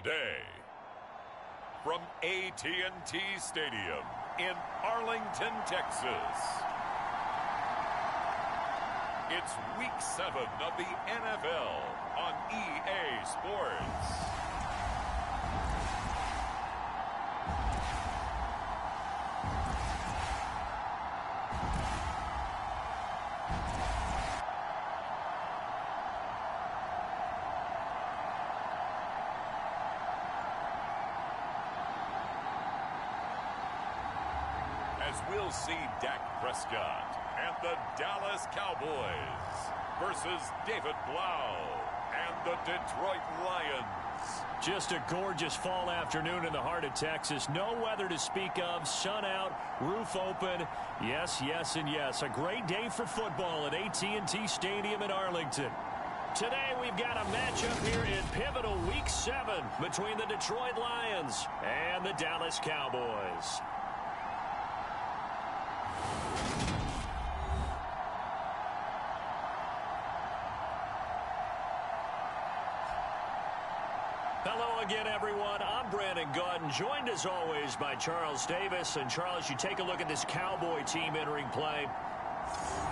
today. From AT&T Stadium in Arlington, Texas. It's Week 7 of the NFL on EA Sports. As we'll see Dak Prescott and the Dallas Cowboys versus David Blau and the Detroit Lions. Just a gorgeous fall afternoon in the heart of Texas. No weather to speak of. Sun out, roof open. Yes, yes, and yes. A great day for football at AT&T Stadium in Arlington. Today we've got a matchup here in pivotal Week 7 between the Detroit Lions and the Dallas Cowboys. Hello again, everyone. I'm Brandon Gautin, joined as always by Charles Davis. And Charles, you take a look at this Cowboy team entering play.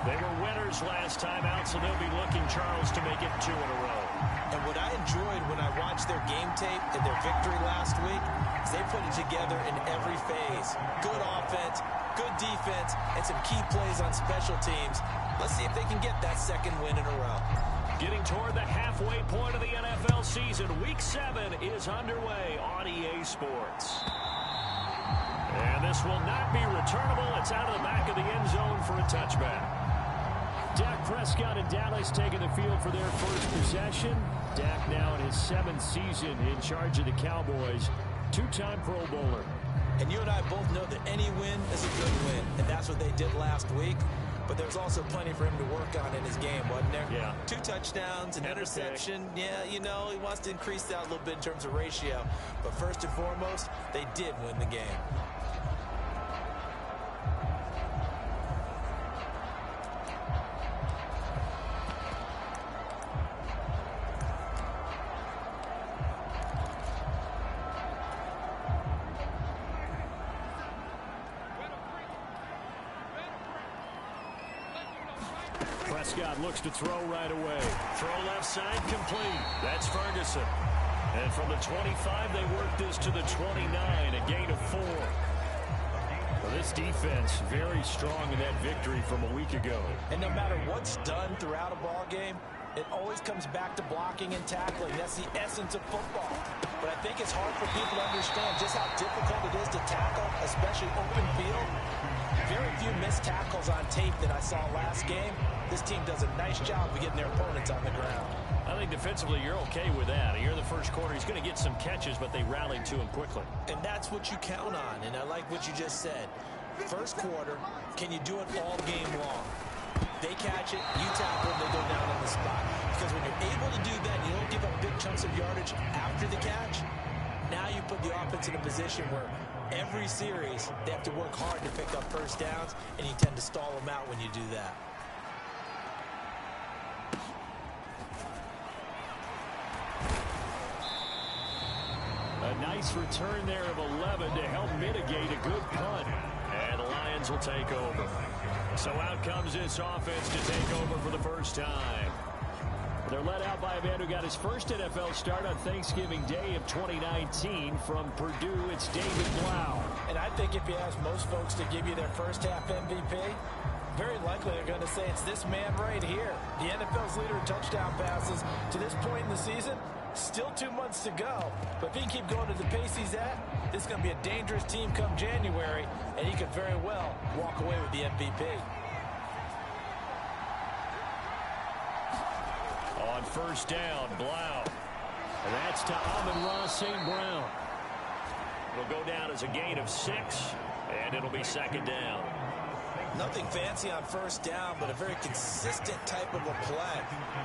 They were winners last time out, so they'll be looking, Charles, to make it 2 in a row. And what I enjoyed when I watched their game tape and their victory last week is they put it together in every phase. Good offense, good defense, and some key plays on special teams. Let's see if they can get that second win in a row. Getting toward the halfway point of the NFL season, Week 7 is underway on EA Sports. And this will not be returnable. It's out of the back of the end zone for a touchback. Dak Prescott and Dallas taking the field for their first possession. Dak now in his 7th season in charge of the Cowboys. 2-time Pro Bowler. And you and I both know that any win is a good win, and that's what they did last week. But there's also plenty for him to work on in his game, wasn't there? Yeah. 2 touchdowns, an interception. Yeah, you know, he wants to increase that a little bit in terms of ratio. But first and foremost, they did win the game. Prescott looks to throw right away. Throw left side complete. That's Ferguson. And from the 25, they work this to the 29, a gain of 4. Well, this defense very strong in that victory from a week ago. And no matter what's done throughout a ball game, it always comes back to blocking and tackling. That's the essence of football. But I think it's hard for people to understand just how difficult it is to tackle, especially open field. Very few missed tackles on tape that I saw last game. This team does a nice job of getting their opponents on the ground. I think defensively you're okay with that. Here in the first quarter, he's going to get some catches, but they rallied to him quickly. And that's what you count on, and I like what you just said. First quarter, can you do it all game long? They catch it, you tackle, they go down on the spot. Because when you're able to do that, you don't give up big chunks of yardage after the catch. Now you put the offense in a position where every series they have to work hard to pick up first downs, and you tend to stall them out when you do that. A nice return there of 11 to help mitigate a good punt. And the Lions will take over. So out comes this offense to take over for the first time. They're led out by a man who got his first NFL start on Thanksgiving Day of 2019 from Purdue. It's David Blau. And I think if you ask most folks to give you their first half MVP, very likely they're going to say it's this man right here. The NFL's leader in touchdown passes to this point in the season. Still 2 months to go. But if he can keep going at the pace he's at, this is going to be a dangerous team come January, and he could very well walk away with the MVP. On first down, Blau. And that's to Amon-Ra St. Brown. It'll go down as a gain of 6, and it'll be second down. Nothing fancy on first down, but a very consistent type of a play.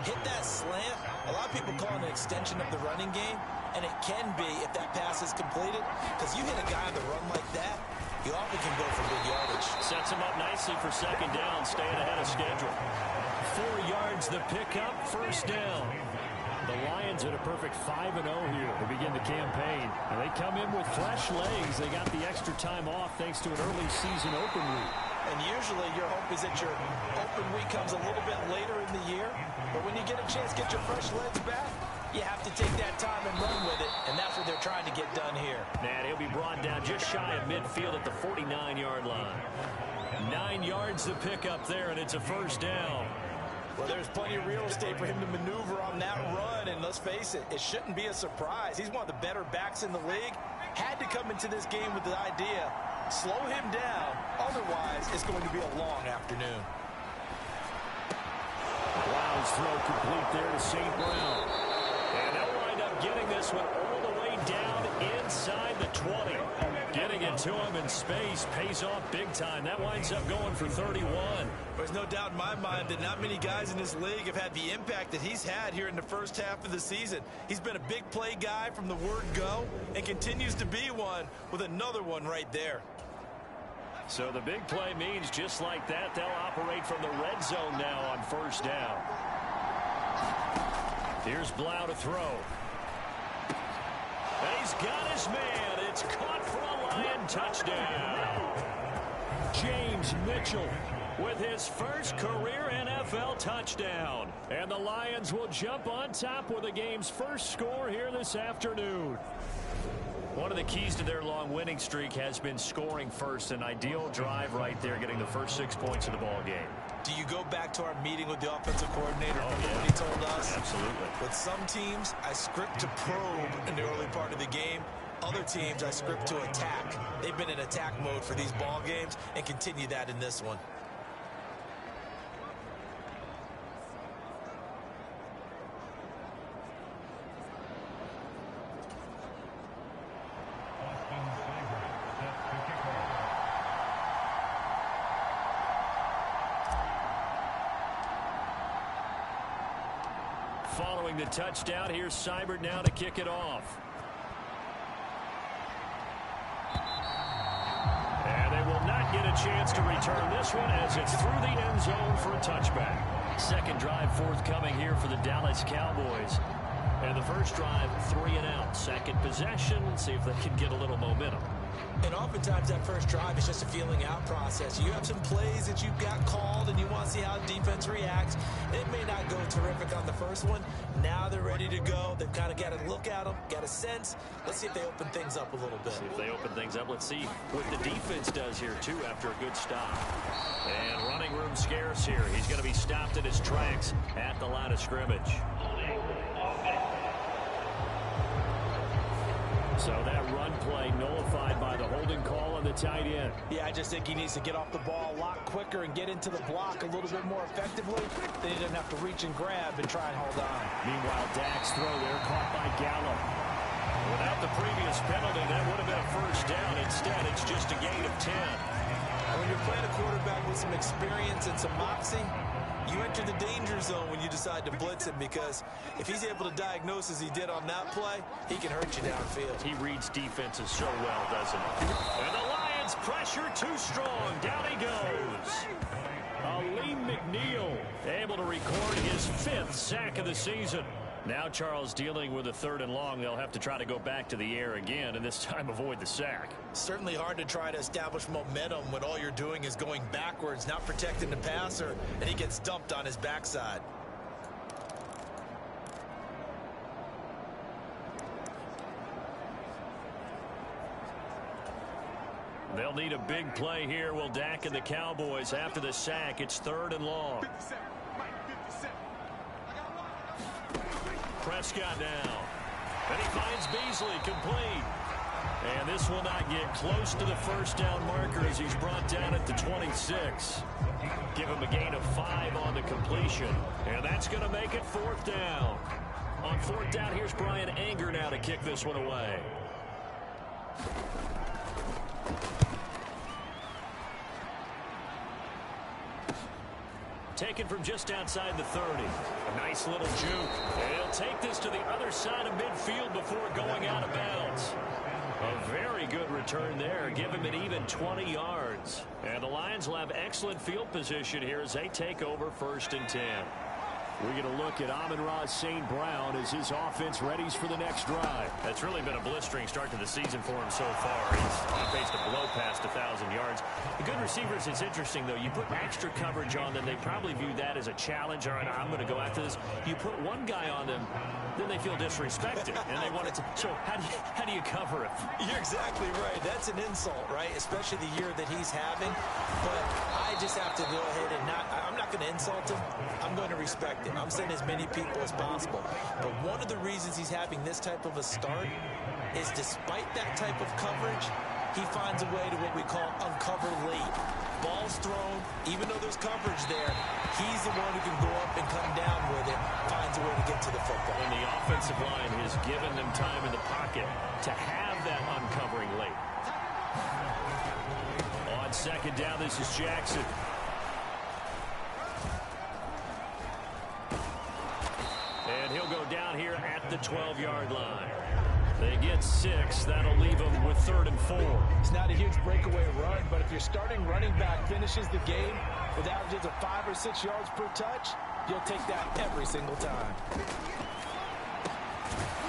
Hit that slant. A lot of people call it an extension of the running game, and it can be if that pass is completed, because you hit a guy on the run like that, he often can go for big yardage. Sets him up nicely for second down, staying ahead of schedule. 4 yards the pickup, first down. The Lions at a perfect 5-0 here to begin the campaign. And they come in with fresh legs. They got the extra time off thanks to an early season open week. And usually your hope is that your open week comes a little bit later in the year. But when you get a chance to get your fresh legs back, you have to take that time and run with it. And that's what they're trying to get done here. And he'll be brought down just shy of midfield at the 49-yard line. 9 yards to pick up there, and it's a first down. Well, there's plenty of real estate for him to maneuver on that run. And let's face it, it shouldn't be a surprise. He's one of the better backs in the league. Had to come into this game with the idea, slow him down. Otherwise, it's going to be a long afternoon. Brown's throw complete there to St. Brown. And they'll wind up getting this one all the way down inside the 20. Getting it to him in space pays off big time. That winds up going for 31. There's no doubt in my mind that not many guys in this league have had the impact that he's had here in the first half of the season. He's been a big play guy from the word go and continues to be one with another one right there. So the big play means just like that, they'll operate from the red zone now on first down. Here's Blau to throw. And he's got his man. It's caught for a Lion touchdown. James Mitchell with his first career NFL touchdown. And the Lions will jump on top with the game's first score here this afternoon. One of the keys to their long winning streak has been scoring first. An ideal drive right there, getting the first 6 points of the ball game. Do you go back to our meeting with the offensive coordinator? Oh, Remember yeah. what he told us? Absolutely. With some teams, I script to probe in the early part of the game. Other teams, I script to attack. They've been in attack mode for these ball games and continue that in this one. Following the touchdown, here's Seibert now to kick it off. And they will not get a chance to return this one as it's through the end zone for a touchback. Second drive forthcoming here for the Dallas Cowboys. And the first drive, 3 and out. Second possession, see if they can get a little momentum. And oftentimes that first drive is just a feeling out process. You have some plays that you've got called and you want to see how the defense reacts. It may not go terrific on the first one. Now they're ready to go. They've kind of got to look at them, got a sense. Let's see if they open things up a little bit. See if they open things up. Let's see what the defense does here, too, after a good stop. And running room scarce here. He's going to be stopped in his tracks at the line of scrimmage. So that run play nullified by the holding call on the tight end. Yeah, I just think he needs to get off the ball a lot quicker and get into the block a little bit more effectively. Then he doesn't have to reach and grab and try and hold on. Meanwhile, Dak's throw there caught by Gallup. Without the previous penalty, that would have been a first down. Instead, it's just a gain of 10. When you're playing a quarterback with some experience and some moxie, you enter the danger zone when you decide to blitz him, because if he's able to diagnose as he did on that play, he can hurt you downfield. He reads defenses so well, doesn't he? And the Lions pressure too strong. Down he goes. Aleem McNeil able to record his 5th sack of the season. Now Charles dealing with a 3rd and long. They'll have to try to go back to the air again, and this time avoid the sack. Certainly hard to try to establish momentum when all you're doing is going backwards, not protecting the passer, and he gets dumped on his backside. They'll need a big play here. Will Dak and the Cowboys after the sack. It's 3rd and long. Prescott now. And he finds Beasley complete. And this will not get close to the first down marker as he's brought down at the 26. Give him a gain of 5 on the completion. And that's going to make it 4th down. On 4th down, here's Brian Anger now to kick this one away. Taken from just outside the 30. A nice little juke. And he'll take this to the other side of midfield before going out of bounds. A very good return there. Give him an even 20 yards. And the Lions will have excellent field position here as they take over 1st and 10. We get a look at Amon-Ra St. Brown as his offense readies for the next drive. That's really been a blistering start to the season for him so far. He's on pace to blow past 1,000 yards. The good receivers, it's interesting, though. You put extra coverage on them, they probably view that as a challenge. All right, I'm going to go after this. You put one guy on them, then they feel disrespected, and they want it to. So how do you cover it? You're exactly right. That's an insult, right? Especially the year that he's having. But I just have to go ahead and I'm not going to insult him. I'm going to respect him. I'm sending as many people as possible. But one of the reasons he's having this type of a start is despite that type of coverage, he finds a way to what we call uncover late. Ball's thrown, even though there's coverage there, he's the one who can go up and come down with it, finds a way to get to the football. And the offensive line has given them time in the pocket to have that uncovering late. On second down, this is Jackson. And he'll go down here at the 12-yard line. They get 6. That'll leave them with 3rd and 4. It's not a huge breakaway run, but if your starting running back finishes the game with averages of 5 or 6 yards per touch, you'll take that every single time.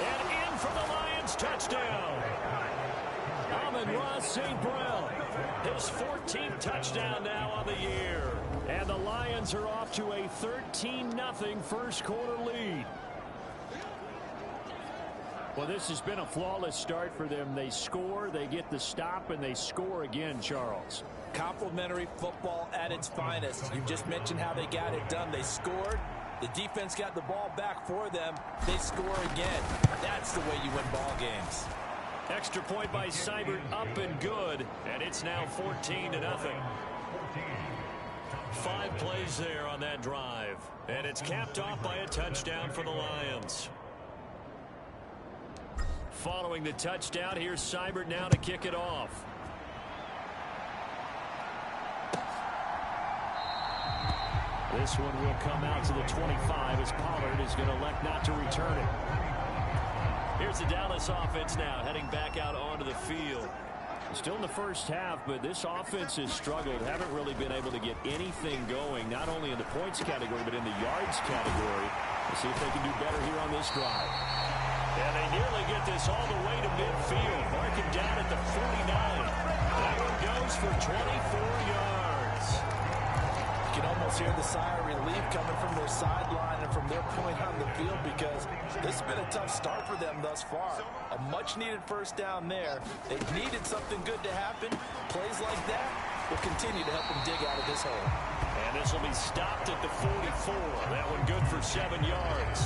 And in for the Lions, touchdown. Amon-Ra St. Brown, his 14th touchdown now on the year. And the Lions are off to a 13-0 first quarter lead. Well, this has been a flawless start for them. They score, they get the stop, and they score again, Charles. Complimentary football at its finest. You just mentioned how they got it done. They scored. The defense got the ball back for them. They score again. That's the way you win ball games. Extra point by Seibert, up and good, and it's now 14-0. 5 plays there on that drive, and it's capped off by a touchdown for the Lions. Following the touchdown, here's Seibert now to kick it off. This one will come out to the 25 as Pollard is going to elect not to return it. Here's the Dallas offense now heading back out onto the field. Still in the first half, but this offense has struggled. Haven't really been able to get anything going, not only in the points category, but in the yards category. We'll see if they can do better here on this drive. And they nearly get this all the way to midfield. Marking down at the 49. That one goes for 24 yards. You can almost hear the sigh of relief coming from their sideline and from their point on the field because this has been a tough start for them thus far. A much-needed first down there. They needed something good to happen. Plays like that will continue to help them dig out of this hole. And this will be stopped at the 44. That one good for 7 yards.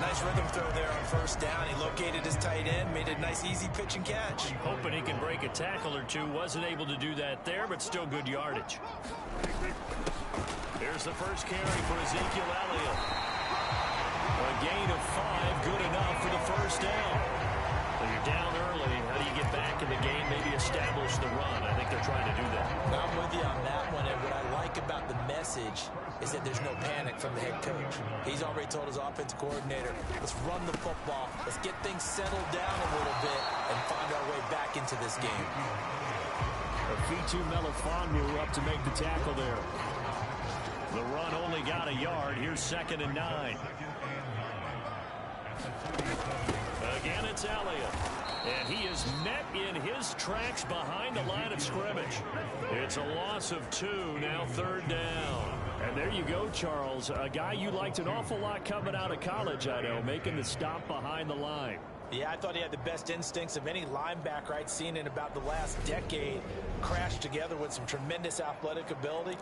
Nice rhythm throw there on first down. He located his tight end, made a nice easy pitch and catch. Hoping he can break a tackle or two. Wasn't able to do that there, but still good yardage. Here's the first carry for Ezekiel Elliott. A gain of 5, good enough for the first down. Well, you're down early. How do you get back in the game? Maybe establish the run. I think they're trying to do that. I'm with you on that one, and what I like about the message is that there's no panic from the head coach. He's already told his offensive coordinator, let's run the football, let's get things settled down a little bit, and find our way back into this game. Fitu Melifonwu up to make the tackle there. The run only got a yard. Here's 2nd and 9. Again, it's Elliott. And he is met in his tracks behind the line of scrimmage. It's a loss of 2, now 3rd down. And there you go, Charles. A guy you liked an awful lot coming out of college, I know, making the stop behind the line. Yeah, I thought he had the best instincts of any linebacker I'd seen in about the last decade. Crashed together with some tremendous athletic ability.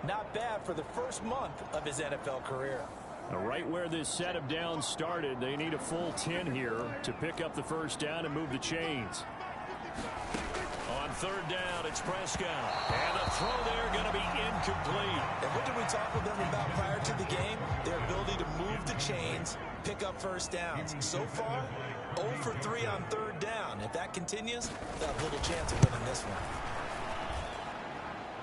Not bad for the first month of his NFL career. Right where this set of downs started, they need a full 10 here to pick up the first down and move the chains. On 3rd down, it's Prescott. And the throw there going to be incomplete. And what did we talk with them about prior to the game? Their ability to move the chains, pick up first downs. So far, 0 for 3 on 3rd down. If that continues, they'll have little chance of winning this one.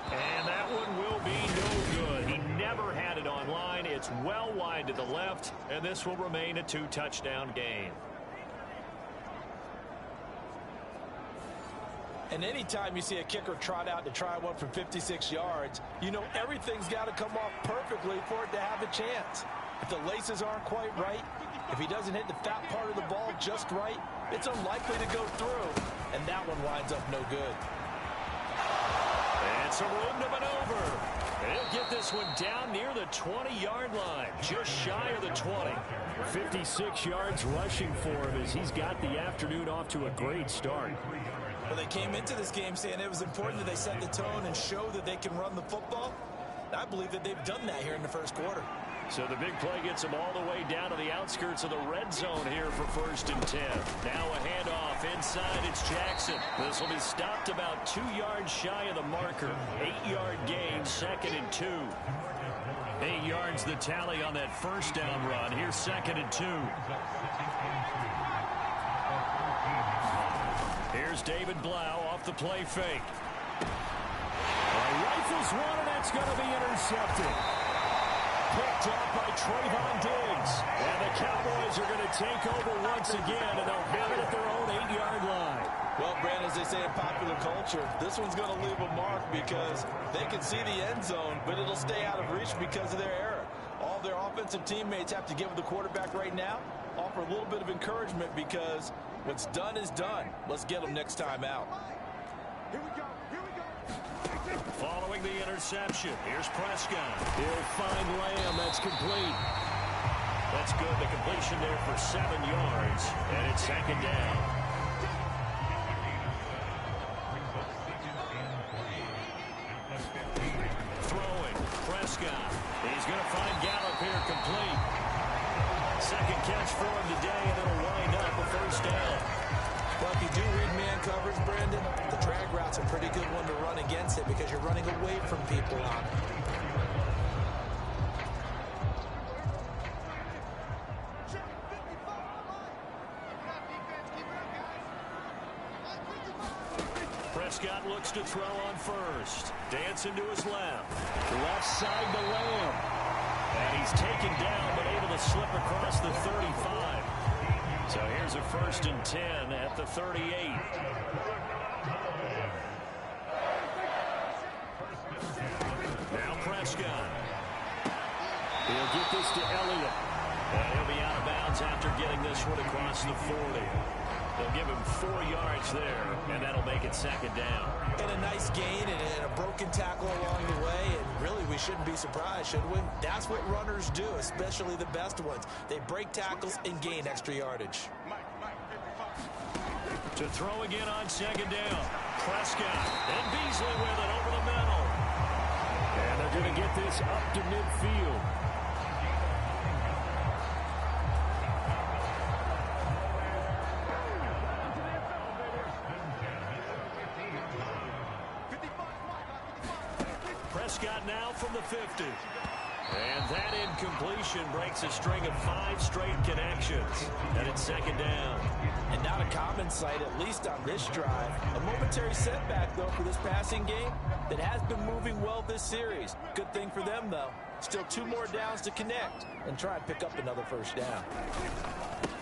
And that one will be no good. He never had it on line. It's well wide to the left, and this will remain a 2-touchdown game. And anytime you see a kicker trot out to try one from 56 yards, you know everything's got to come off perfect perfectly for it to have a chance. If the laces aren't quite right, if he doesn't hit the fat part of the ball just right, it's unlikely to go through, and that one winds up no good. And some room to maneuver. He'll get this one down near the 20-yard line, just shy of the 20. 56 yards rushing for him as he's got the afternoon off to a great start. Well, they came into this game saying it was important that they set the tone and show that they can run the football. I believe that they've done that here in the first quarter. So the big play gets them all the way down to the outskirts of the red zone here for 1st and 10. Now a handoff inside. It's Jackson. This will be stopped about 2 yards shy of the marker. 8-yard gain, 2nd and 2. 8 yards the tally on that first down run. Here's 2nd and 2. Here's David Blau off the play fake. Rifles one, and that's going to be intercepted. Picked off by Trayvon Diggs. And the Cowboys are going to take over once again, and they'll have it at their own 8-yard line. Well, Brandon, as they say in popular culture, this one's going to leave a mark because they can see the end zone, but it'll stay out of reach because of their error. All their offensive teammates have to give the quarterback right now, offer a little bit of encouragement because what's done is done. Let's get them next time out. Here we go. Here we go. Following the interception, here's Prescott. He'll find Lamb. That's complete. That's good. The completion there for 7 yards, and it's 2nd down. Throwing, Prescott. He's going to find Gallup here complete. 2nd catch for him today, and it'll wind up a 1st down. Well, if you do read man coverage, Brandon, the drag route's a pretty good one to run against it because you're running away from people on it. Prescott looks to throw on first. Dancing to his left. Left side to Lamb. And he's taken down but able to slip across the 35. So here's a 1st and 10 at the 38. Now Prescott. He'll get this to Elliott. And he'll be out of bounds after getting this one across the 40. They'll give him 4 yards there, and that'll make it 2nd down. And a nice gain and a broken tackle along the way, and really we shouldn't be surprised, should we? That's what runners do, especially the best ones. They break tackles and gain extra yardage. To throw again on 2nd down. Prescott and Beasley with it over the middle. And they're going to get this up to midfield. Prescott now from the 50. And that incompletion breaks a string of 5 straight connections. And it's 2nd down. And not a common sight, at least on this drive. A momentary setback, though, for this passing game that has been moving well this series. Good thing for them, though. Still 2 more downs to connect and try and pick up another 1st down.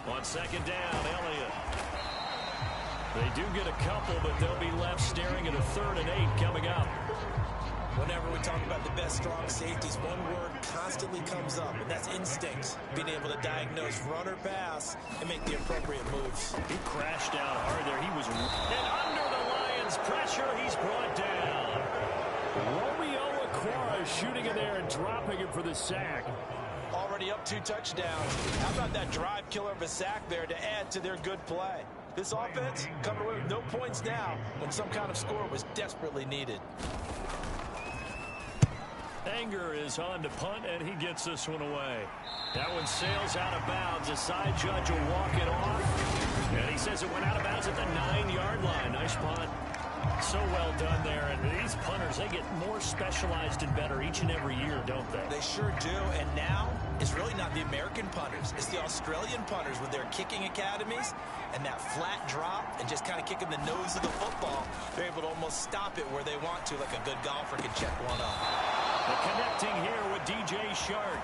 On 2nd down, Elliott. They do get a couple, but they'll be left staring at a 3rd and 8 coming up. Whenever we talk about the best strong safeties, one word constantly comes up, and that's instincts. Being able to diagnose run or pass and make the appropriate moves. He crashed down hard there. He was... And under the Lions' pressure, he's brought down. Romeo Okwara shooting in there and dropping him for the sack. Already up 2 touchdowns. How about that drive killer of a sack there to add to their good play? This offense coming away with no points now when some kind of score was desperately needed. Anger is on to punt, and he gets this one away. That one sails out of bounds. The side judge will walk it off. And he says it went out of bounds at the 9-yard line. Nice punt. So well done there. And these punters, they get more specialized and better each and every year, don't they? They sure do. And now it's really not the American punters. It's the Australian punters with their kicking academies and that flat drop and just kind of kicking the nose of the football. They're able to almost stop it where they want to, like a good golfer can check one up. Connecting here with DJ Shark.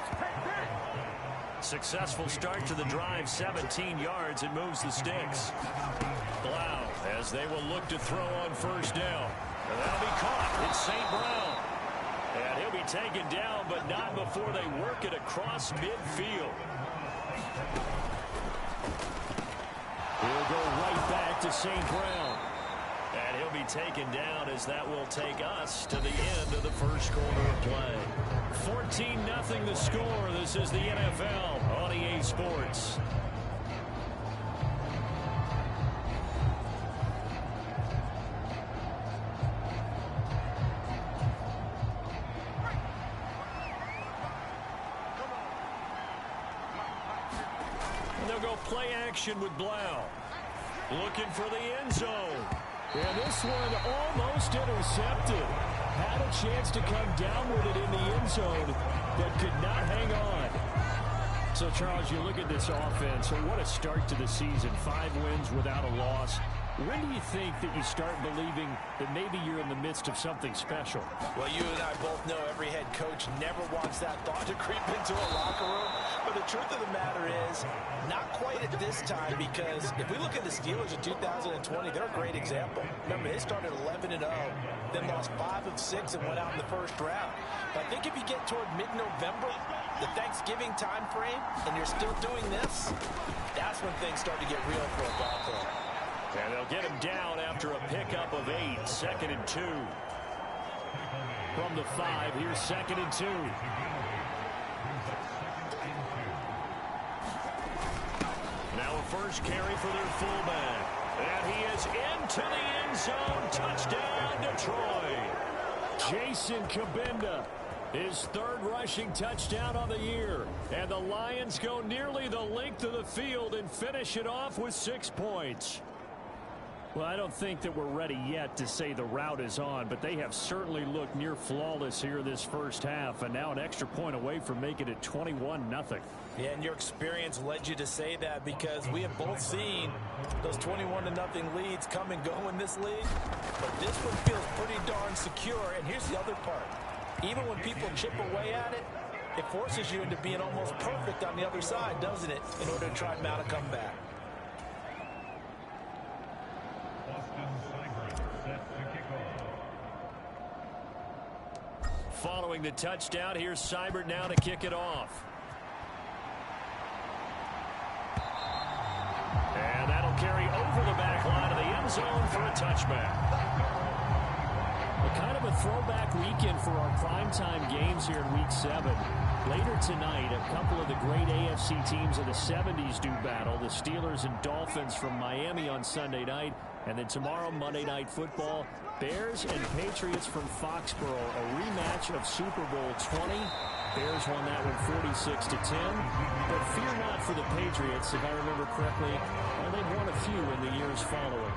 Successful start to the drive, 17 yards, and moves the sticks. Blau, as they will look to throw on 1st down. And that'll be caught. It's St. Brown. And he'll be be taken down, but not before they work it across midfield. He'll go right back to St. Brown. And he'll be taken down as that will take us to the end of the first quarter of play. 14-0 the score. This is the NFL on EA Sports. And they'll go play action with Blau. Looking for the end zone. And this one almost intercepted. Had a chance to come down with it in the end zone, but could not hang on. So, Charles, you look at this offense, what a start to the season. 5 wins without a loss. When do you think that you start believing that maybe you're in the midst of something special? Well, you and I both know every head coach never wants that thought to creep into a locker room. But the truth of the matter is, not quite at this time, because if we look at the Steelers in 2020, they're a great example. Remember, they started 11-0, then lost 5 of 6 and went out in the first round. But I think if you get toward mid-November, the Thanksgiving time frame, and you're still doing this, that's when things start to get real for a ball club. And they'll get him down after a pickup of 8, 2nd and 2. From the 5, here's 2nd and 2. Now a first carry for their fullback. And he is into the end zone. Touchdown, Detroit. Jason Kabinda, his 3rd rushing touchdown on the year. And the Lions go nearly the length of the field and finish it off with 6 points. Well, I don't think that we're ready yet to say the route is on, but they have certainly looked near flawless here this first half, and now an extra point away from making it 21-0. Yeah, and your experience led you to say that, because we have both seen those 21-0 leads come and go in this league. But this one feels pretty darn secure, and here's the other part. Even when people chip away at it, it forces you into being almost perfect on the other side, doesn't it, in order to try and mount a comeback. Following the touchdown, here's Seibert now to kick it off. And that'll carry over the back line of the end zone for a touchback. Kind of a throwback weekend for our primetime games here in Week 7. Later tonight, a couple of the great AFC teams of the 70s do battle. The Steelers and Dolphins from Miami on Sunday night. And then tomorrow, Monday Night Football, Bears and Patriots from Foxborough. A rematch of Super Bowl 20. Bears won that one 46-10. But fear not for the Patriots, if I remember correctly. Well, they've won a few in the years following.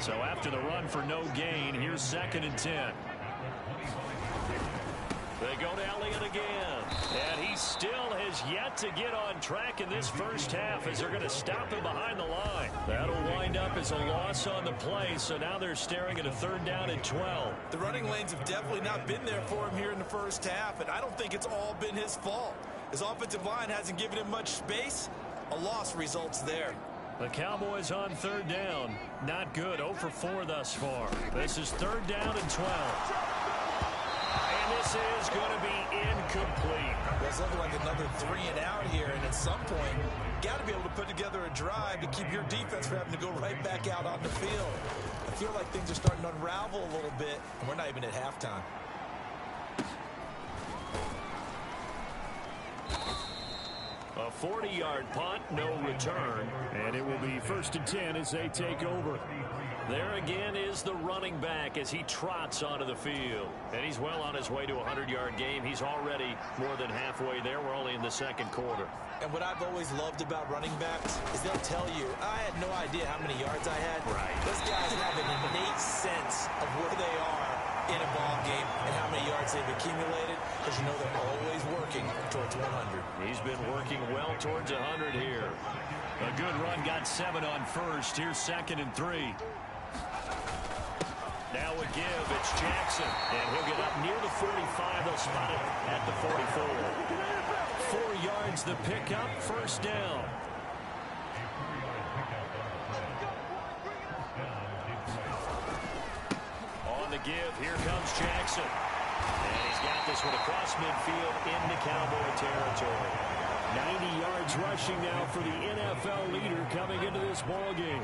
So after the run for no gain, here's 2nd and 10. They go to Elliott again. And he still has yet to get on track in this first half, as they're going to stop him behind the line. That'll wind up as a loss on the play, so now they're staring at a 3rd down and 12. The running lanes have definitely not been there for him here in the first half, and I don't think it's all been his fault. His offensive line hasn't given him much space. A loss results there. The Cowboys on 3rd down. Not good. 0 for 4 thus far. This is 3rd down and 12. And this is going to be incomplete. It's looking like another 3 and out here, and at some point, you got to be able to put together a drive to keep your defense from having to go right back out on the field. I feel like things are starting to unravel a little bit, and we're not even at halftime. A 40-yard punt, no return, and it will be 1st and 10 as they take over. There again is the running back as he trots onto the field. And he's well on his way to a 100-yard game. He's already more than halfway there. We're only in the 2nd quarter. And what I've always loved about running backs is they'll tell you, I had no idea how many yards I had. Right. Those guys have an innate sense of where they are in a ball game and how many yards they've accumulated, because you know they're always working towards 100. He's been working well towards 100 here. A good run, got 7 on 1st. Here's 2nd and 3. Now a give, it's Jackson, and he'll get up near the 45. They'll spot it at the 44. 4 yards the pickup, 1st down. On the give, here comes Jackson. And he's got this one across midfield into Cowboy territory. 90 yards rushing now for the NFL leader coming into this ball game.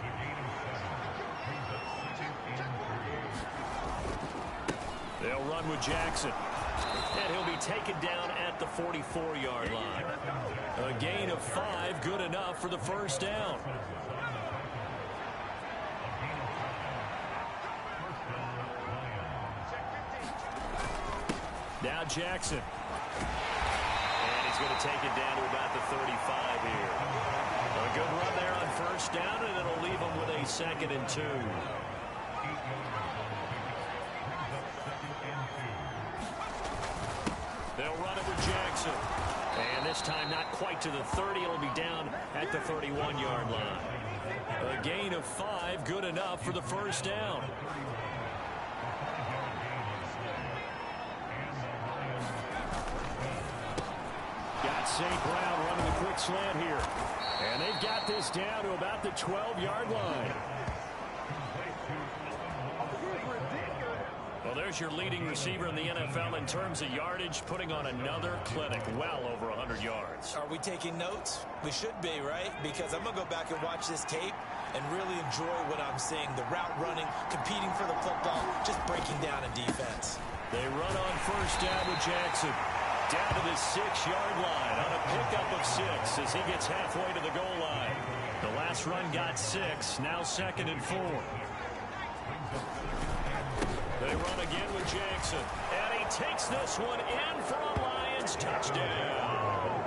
They'll run with Jackson. And he'll be taken down at the 44-yard line. A gain of 5, good enough for the first down. Now Jackson. And he's going to take it down to about the 35 here. A good run there on first down, and it'll leave him with a 2nd and 2. They'll run it with Jackson. And this time not quite to the 30. It'll be down at the 31-yard line. A gain of 5, good enough for the first down. Got St. Brown running the quick slant here. And they've got this down to about the 12-yard line. Well, there's your leading receiver in the NFL in terms of yardage, putting on another clinic, well over 100 yards. Are we taking notes? We should be, right? Because I'm going to go back and watch this tape and really enjoy what I'm seeing. The route running, competing for the football, just breaking down in defense. They run on first down with Jackson. Down to the 6-yard line on a pickup of 6 as he gets halfway to the goal line. The last run got 6, now 2nd and 4. They run again with Jackson. And he takes this one in for a Lions touchdown.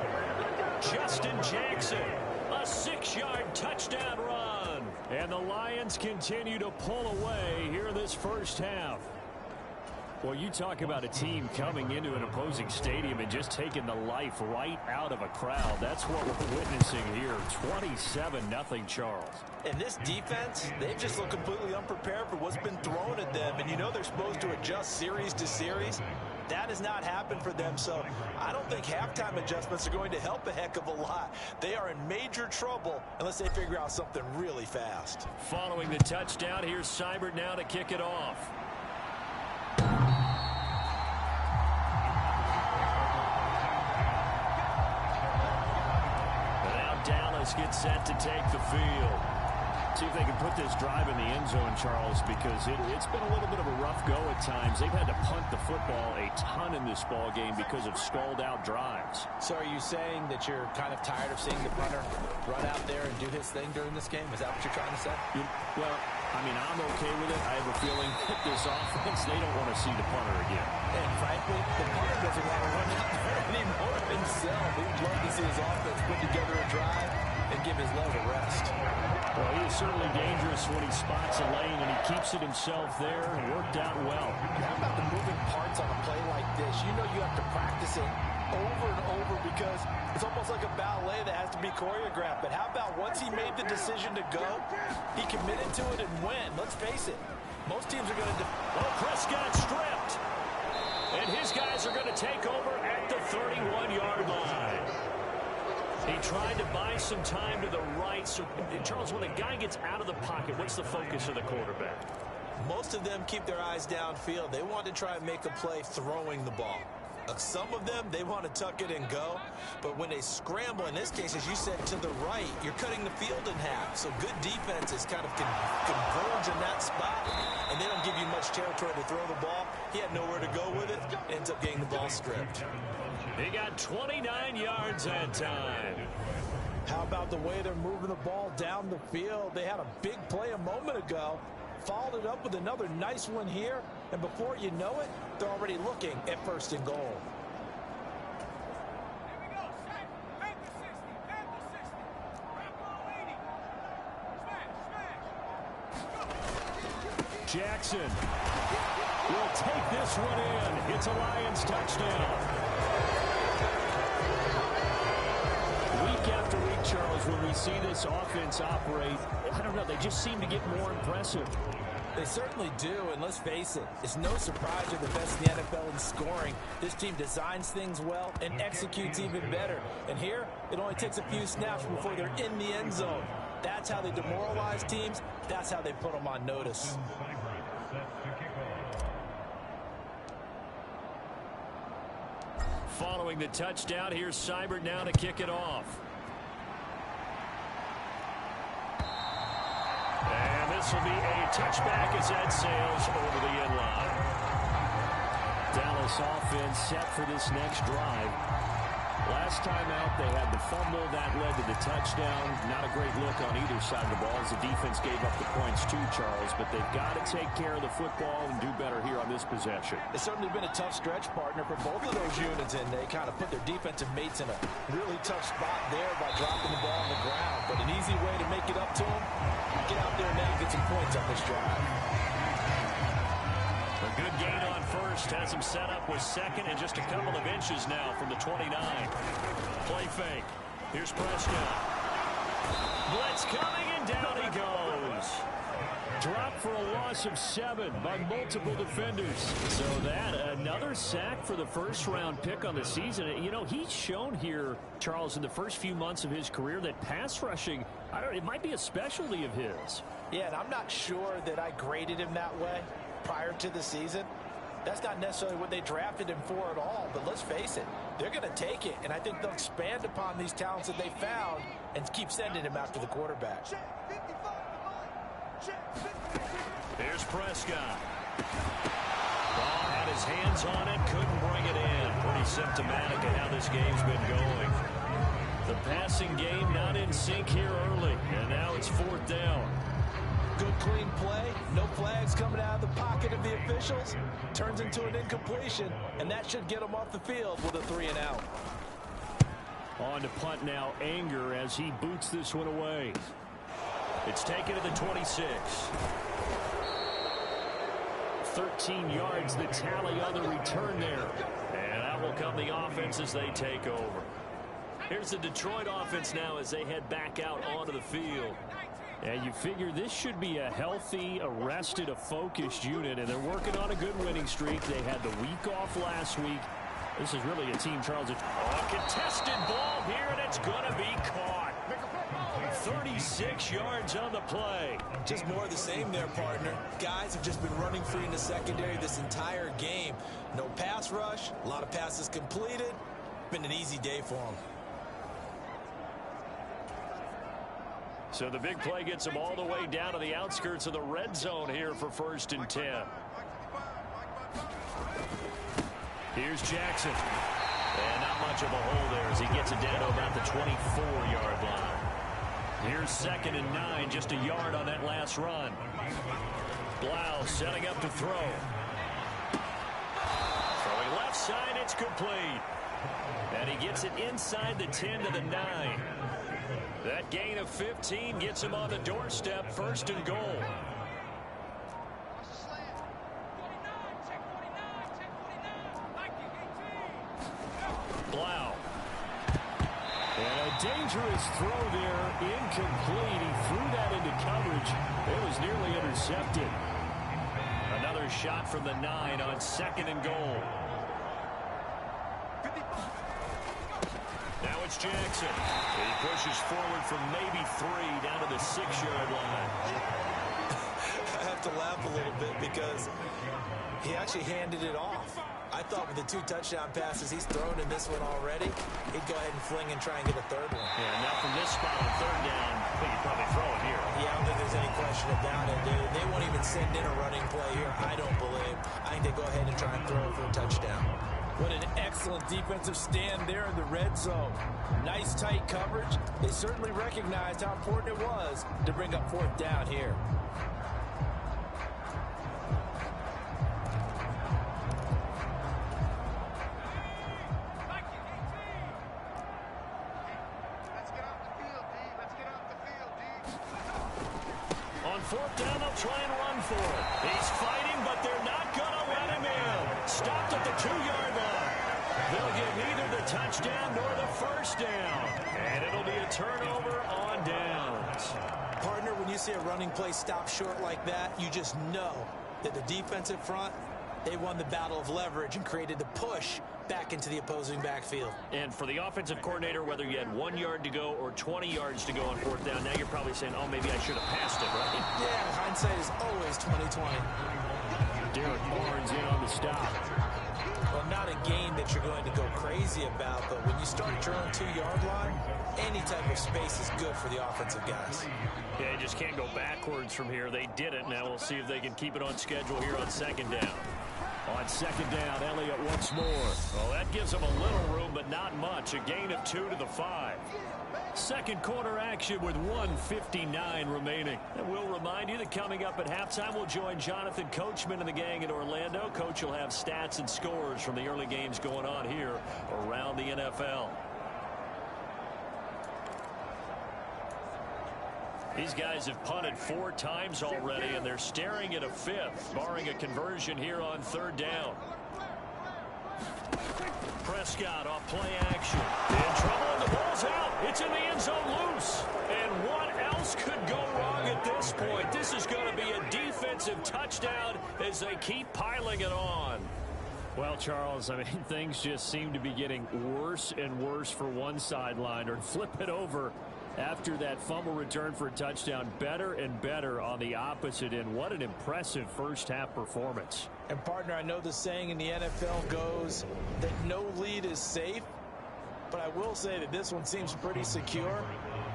Justin Jackson, a 6-yard touchdown run. And the Lions continue to pull away here in this first half. Well, you talk about a team coming into an opposing stadium and just taking the life right out of a crowd. That's what we're witnessing here. 27-0 Charles. And this defense, they've just looked completely unprepared for what's been thrown at them. And you know they're supposed to adjust series to series. That has not happened for them, so I don't think halftime adjustments are going to help a heck of a lot. They are in major trouble unless they figure out something really fast. Following the touchdown, here's Seibert now to kick it off. Gets set to take the field. See if they can put this drive in the end zone, Charles, because it's been a little bit of a rough go at times. They've had to punt the football a ton in this ball game because of stalled-out drives. So are you saying that you're kind of tired of seeing the punter run out there and do his thing during this game? Is that what you're trying to say? Well, I mean, I'm okay with it. I have a feeling that this offense, they don't want to see the punter again. And frankly, the punter doesn't want to run out there anymore himself. He'd love to see his offense put together a drive and give his leg a rest. Well, he is certainly dangerous when he spots a lane, and he keeps it himself there and worked out well. How about the moving parts on a play like this? You know you have to practice it over and over because it's almost like a ballet that has to be choreographed. But how about once he made the decision to go, he committed to it and went. Let's face it, most teams are going to... Well, Prescott stripped. And his guys are going to take over at the 31-yard line. He tried to buy some time to the right. So, Charles, when a guy gets out of the pocket, what's the focus of the quarterback? Most of them keep their eyes downfield. They want to try and make a play throwing the ball. Some of them, they want to tuck it and go. But when they scramble, in this case, as you said, to the right, you're cutting the field in half. So good defenses kind of converge in that spot, and they don't give you much territory to throw the ball. He had nowhere to go with it. Ends up getting the ball stripped. He got 29 yards that time. How about the way they're moving the ball down the field? They had a big play a moment ago, followed it up with another nice one here, and before you know it, they're already looking at 1st and goal. Jackson will take this one in. It's a Lions touchdown. Week after week, Charles, when we see this offense operate, I don't know, they just seem to get more impressive. They certainly do, and let's face it, it's no surprise they're the best in the NFL in scoring. This team designs things well and executes even better. And here, it only takes a few snaps before they're in the end zone. That's how they demoralize teams. That's how they put them on notice. Following the touchdown, here's Seibert now to kick it off. And this will be a touchback as that sails over the end line. Dallas offense set for this next drive. Last time out, they had the fumble that led to the touchdown. Not a great look on either side of the ball as the defense gave up the points too, Charles. But they've got to take care of the football and do better here on this possession. It's certainly been a tough stretch, partner, for both of those units, and they kind of put their defensive mates in a really tough spot there by dropping the ball on the ground. But an easy way to make it up to them, get out there and now get some points on this drive. A good gain on first has him set up with second and just a couple of inches now from the 29. Play fake. Here's Prescott. Blitz coming and down he goes. Dropped for a loss of 7 by multiple defenders. So that another sack for the first-round pick on the season. You know, he's shown here, Charles, in the first few months of his career that pass rushing, it might be a specialty of his. Yeah, and I'm not sure that I graded him that way prior to the season. That's not necessarily what they drafted him for at all, but let's face it, they're going to take it, and I think they'll expand upon these talents that they found and keep sending him after the quarterback. Here's Prescott. Ball had his hands on it, couldn't bring it in. Pretty symptomatic of how this game's been going. The passing game not in sync here early, and now it's 4th down. Good clean play, no flags coming out of the pocket of the officials. Turns into an incompletion, and that should get him off the field with a 3-and-out. On to punt now, Anger as he boots this one away. It's taken to the 26. 13 yards the tally on the return there. And out will come the offense as they take over. Here's the Detroit offense now as they head back out onto the field. And you figure this should be a healthy, arrested, a focused unit, and they're working on a good winning streak. They had the week off last week. This is really a team, Charles. A contested ball here, and it's going to be caught. 36 yards on the play. Just more of the same there, partner. Guys have just been running free in the secondary this entire game. No pass rush, a lot of passes completed. Been an easy day for them. So the big play gets them all the way down to the outskirts of the red zone here for 1st and 10. Here's Jackson. And not much of a hole there as he gets it down to about the 24-yard line. Here's 2nd and 9, just a yard on that last run. Blau setting up to throw. Throwing left side, it's complete. And he gets it inside the 10 to the 9. That gain of 15 gets him on the doorstep, 1st and goal. Blau. And a dangerous throw there, incomplete. He threw that into coverage. It was nearly intercepted. Another shot from the 9 on 2nd and goal. Now it's Jackson. He pushes forward from maybe 3 down to the 6-yard line. I have to laugh a little bit because he actually handed it off. I thought with the 2 touchdown passes he's thrown in this one already, he'd go ahead and fling and try and get a 3rd one. Yeah, now from this spot on 3rd down, I think he'd probably throw it here. Yeah, I don't think there's any question about it, dude. They won't even send in a running play here, I don't believe. I think they go ahead and try and throw it for a touchdown. What an excellent defensive stand there in the red zone. Nice tight coverage. They certainly recognized how important it was to bring up 4th down here. On 4th down, they'll try and run for it. He's fighting, but they're not going to let him in. Stopped at the 2-yard line. They'll get neither the touchdown nor the 1st down. And it'll be a turnover on downs. Partner, when you see a running play stop short like that, you just know that the defensive front, they won the battle of leverage and created the push back into the opposing backfield. And for the offensive coordinator, whether you had 1 yard to go or 20 yards to go on 4th down, now you're probably saying, oh, maybe I should have passed it, right? Yeah, hindsight is always 20/20. Derek Barnes in on the stop. Well, not game that you're going to go crazy about, but when you start at your own 2-yard line, any type of space is good for the offensive guys. Yeah, you just can't go backwards from here. They did it. Now we'll see if they can keep it on schedule here on second down. On second down, Elliott once more. Well, that gives them a little room, but not much. A gain of 2 to the 5. Second quarter action with 1:59 remaining. And we'll remind you that coming up at halftime, we'll join Jonathan Coachman and the gang in Orlando. Coach will have stats and scores from the early games going on here around the NFL. These guys have punted 4 times already, and they're staring at a 5th, barring a conversion here on third down. Prescott off play action. In trouble, and the ball's out. It's in the end zone loose. And what else could go wrong at this point? This is going to be a defensive touchdown as they keep piling it on. Well, Charles, I mean, things just seem to be getting worse and worse for one sideline. Or flip it over after that fumble return for a touchdown. Better and better on the opposite end. What an impressive first-half performance. And, partner, I know the saying in the NFL goes that no lead is safe, but I will say that this one seems pretty secure.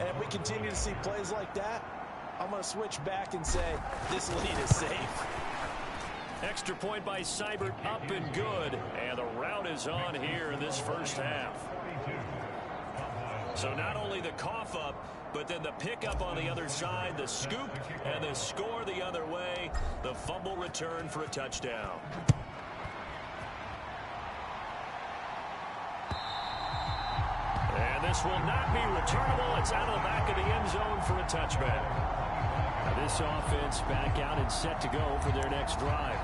And if we continue to see plays like that, I'm going to switch back and say this lead is safe. Extra point by Seibert, up and good. And the route is on here in this first half. So not only the cough up, but then the pickup on the other side, the scoop, and the score the other way. The fumble return for a touchdown. And this will not be returnable. It's out of the back of the end zone for a touchback. Now this offense back out and set to go for their next drive.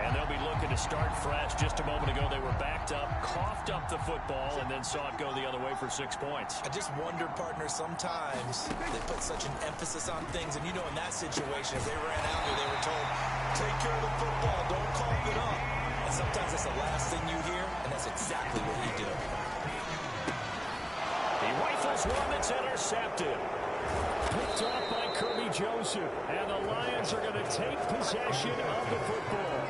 And they'll be looking to start fresh. Just a moment ago, they were backed up, coughed up the football, and then saw it go the other way for 6 points. I just wonder, partner, sometimes they put such an emphasis on things. And, you know, in that situation, if they ran out there, they were told, take care of the football, don't cough it up. And sometimes that's the last thing you hear, and that's exactly what he did. He rifles one that's intercepted. Picked off by Kirby Joseph. And the Lions are going to take possession of the football.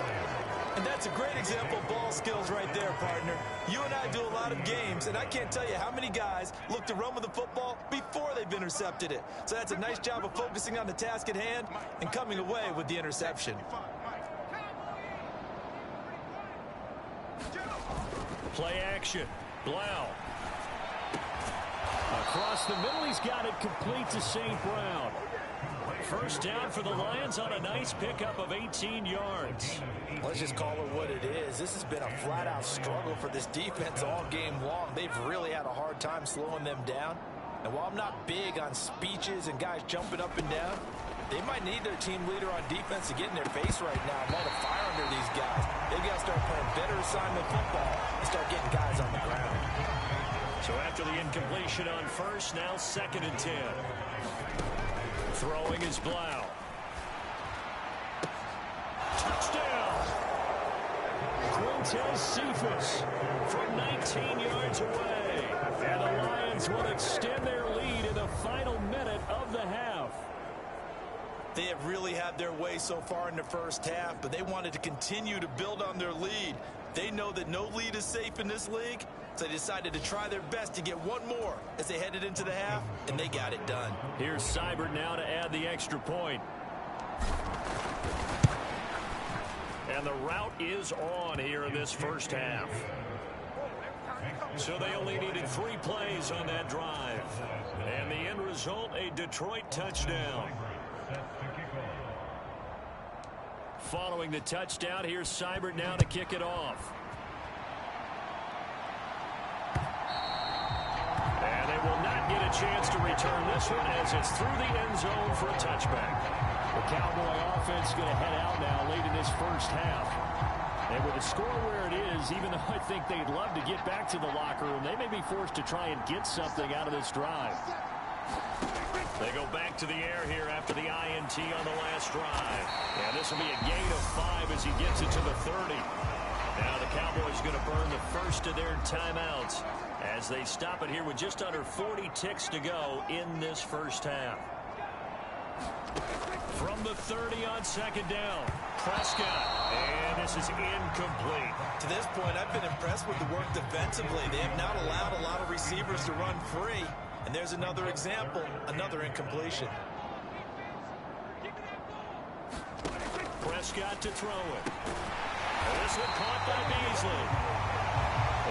And that's a great example of ball skills right there, partner. You and I do a lot of games, and I can't tell you how many guys look to run with the football before they've intercepted it. So that's a nice job of focusing on the task at hand and coming away with the interception. Play action. Blau. Across the middle, he's got it complete to St. Brown. First down for the Lions on a nice pickup of 18 yards. Let's just call it what it is. This has been a flat-out struggle for this defense all game long. They've really had a hard time slowing them down. And while I'm not big on speeches and guys jumping up and down, they might need their team leader on defense to get in their face right now and light a fire under these guys. They've got to start playing better assignment football and start getting guys on the ground. So after the incompletion on first, now 2nd and 10. Throwing is Blau. Touchdown! Quintez Cephas from 19 yards away. And the Lions will extend their lead in the final minute of the half. They have really had their way so far in the first half, but they wanted to continue to build on their lead. They know that no lead is safe in this league, so they decided to try their best to get one more as they headed into the half, and they got it done. Here's Seibert now to add the extra point. And the route is on here in this first half. So they only needed 3 plays on that drive. And the end result, a Detroit touchdown. Following the touchdown, here's Seibert now to kick it off. And they will not get a chance to return this one as it's through the end zone for a touchback. The Cowboy offense going to head out now late in this first half. And with the score where it is, even though I think they'd love to get back to the locker room, they may be forced to try and get something out of this drive. They go back to the air here after the INT on the last drive. And this will be a gain of 5 as he gets it to the 30. Now the Cowboys going to burn the first of their timeouts as they stop it here with just under 40 ticks to go in this first half. From the 30 on second down, Prescott. And this is incomplete. To this point, I've been impressed with the work defensively. They have not allowed a lot of receivers to run free. And there's another example, another incompletion. Prescott to throw it. This one caught by Beasley.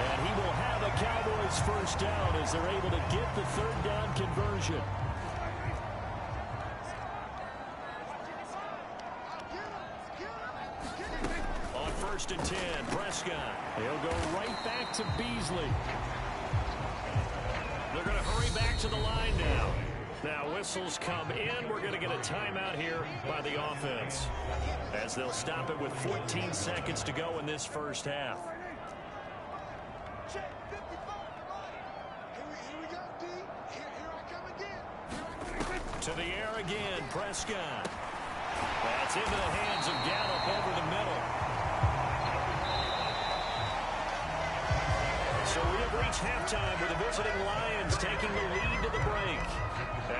And he will have a Cowboys first down as they're able to get the third down conversion. On 1st and 10, Prescott. He'll go right back to Beasley. They're going to hurry back to the line now. Now whistles come in. We're going to get a timeout here by the offense, as they'll stop it with 14 seconds to go in this first half. To the air again, Prescott. That's into the hands of Gallup over the middle. So we have reached halftime with the visiting Lions taking the lead to the break.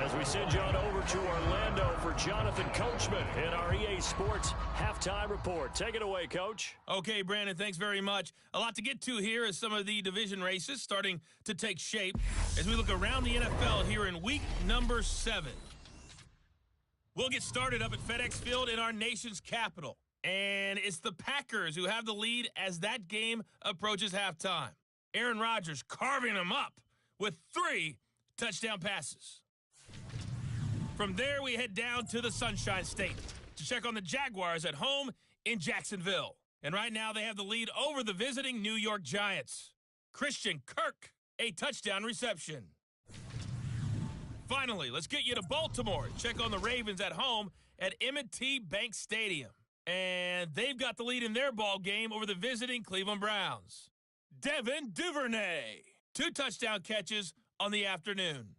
As we send you on over to Orlando for Jonathan Coachman in our EA Sports halftime report. Take it away, Coach. Okay, Brandon, thanks very much. A lot to get to here as some of the division races starting to take shape as we look around the NFL here in week number 7. We'll get started up at FedEx Field in our nation's capital. And it's the Packers who have the lead as that game approaches halftime. Aaron Rodgers carving them up with 3 touchdown passes. From there, we head down to the Sunshine State to check on the Jaguars at home in Jacksonville. And right now, they have the lead over the visiting New York Giants. Christian Kirk, a touchdown reception. Finally, let's get you to Baltimore. Check on the Ravens at home at M&T Bank Stadium. And they've got the lead in their ball game over the visiting Cleveland Browns. Devin Duvernay, 2 touchdown catches on the afternoon.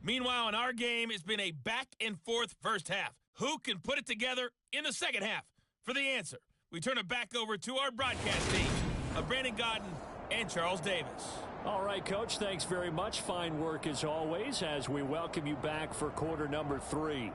Meanwhile, in our game, it's been a back-and-forth first half. Who can put it together in the second half? For the answer, we turn it back over to our broadcast team of Brandon Godden and Charles Davis. All right, Coach, thanks very much. Fine work as always as we welcome you back for quarter number 3.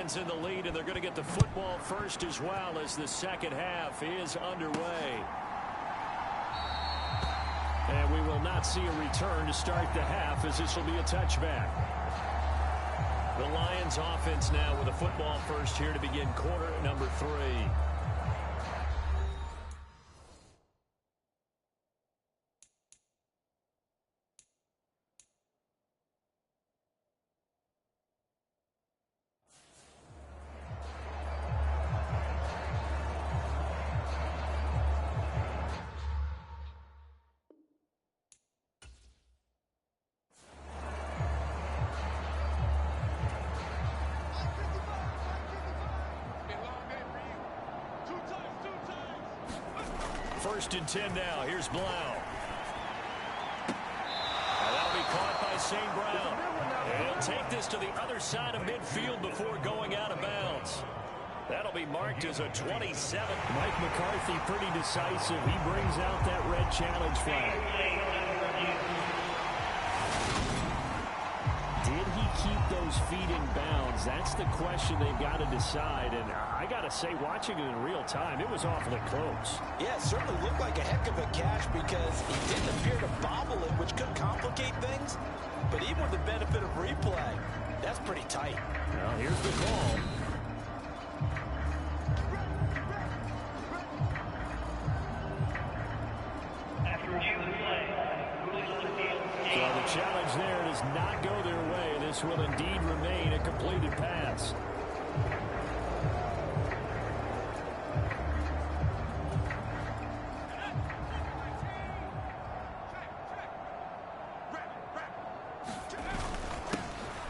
Lions in the lead, and they're going to get the football first as well as the second half is underway. And we will not see a return to start the half, as this will be a touchback. The Lions offense now with a football first here to begin quarter number 3. First and 10 now. Here's Blau. That'll be caught by St. Brown. And he'll take this to the other side of midfield before going out of bounds. That'll be marked as a 27. Mike McCarthy pretty decisive. He brings out that red challenge flag. Did he keep those feet in bounds? That's the question they've got to decide. And I got to say, watching it in real time, it was awfully close. Yeah, it certainly looked like a heck of a catch because he didn't appear to bobble it, which could complicate things. But even with the benefit of replay, that's pretty tight. Well, here's the call. So the challenge there does not go their way. This will indeed remain a completed pass.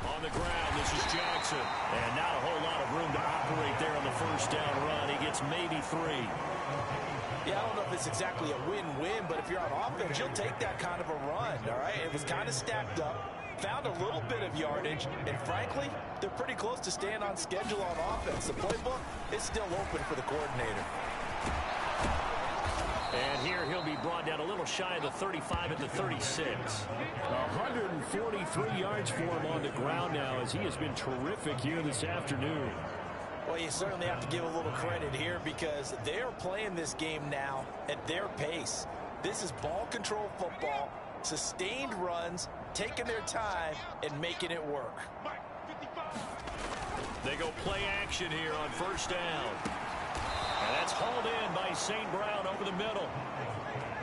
On the ground, this is Jackson. And not a whole lot of room to operate there on the first down run. He gets maybe 3. Yeah, I don't know if it's exactly a win-win, but if you're on offense, you'll take that kind of a run, all right? It was kind of stacked up, found a little bit of yardage, and frankly, they're pretty close to staying on schedule on offense. The playbook is still open for the coordinator. And here he'll be brought down a little shy of the 35 at the 36. 143 yards for him on the ground now, as he has been terrific here this afternoon. Well, you certainly have to give a little credit here because they're playing this game now at their pace. This is ball control football, sustained runs, taking their time, and making it work. They go play action here on first down. And that's hauled in by St. Brown over the middle.